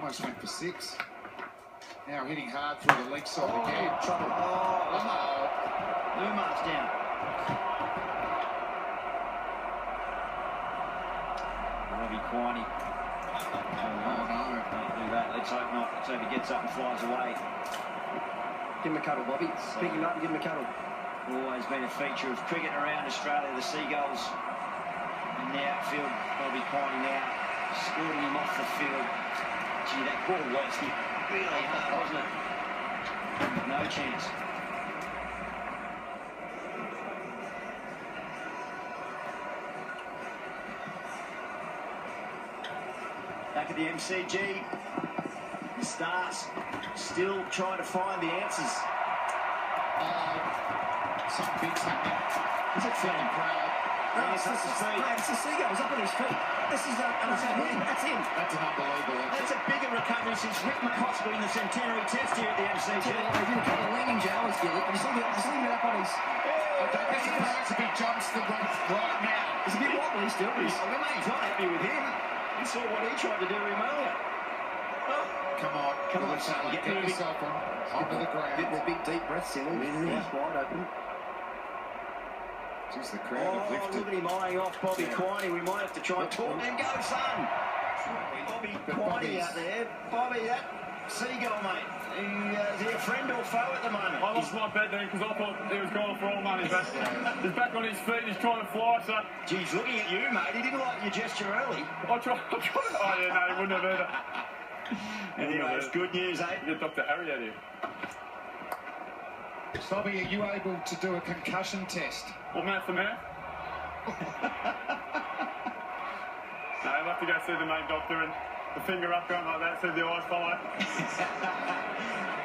almost went for 6. Now hitting hard through the leg side again. Trouble. Lumar's down. Robbie Quiney. Oh, no. Don't do that. Let's hope not. Let's hope he gets up and flies away. Give him a cuddle, Bobby. Pick him up and give him a cuddle. Always been a feature of cricket around Australia, the Seagulls. And the outfield, Robbie Quiney now scoring him off the field. Gee, that ball was hit really hard, wasn't it? No chance. Back at the MCG, the Stars still trying to find the answers. Something big's happening. Is it feeling proud? No, it's the Seagulls up on his feet. This is that's him. That's an unbelievable effort. That's a bigger recovery since Rick McCosker in the centenary test here at the MCG. He did a couple of leaning jowls, Gilly, but he's leaving it up on his... I don't think it's a big jumps the right now. He's a bit wobbly still. He's not happy with him. He saw what he tried to do to him earlier. Come on, son, get yourself onto the ground. Getting the big deep breaths in him. He's wide open. Jeez, the crowd have lifted. Look at him eyeing off Bobby Quiney. We might have to try and talk him. Go, son! Bobby Quiney out there. Bobby, that Seagull, mate. Is he a friend or foe at the moment? I lost my bet then because I thought he was going for all money, but he's back on his feet, he's trying to fly, so... Geez, looking at you, mate, he didn't like your gesture early. I tried. Oh, yeah, no, he wouldn't have either. Anyway, it's good news, eh? Get Dr. Harry out here. Bobby, are you able to do a concussion test? Well, mouth to mouth? No, I'll have to go see the main doctor and the finger up going like that, see the eyes follow.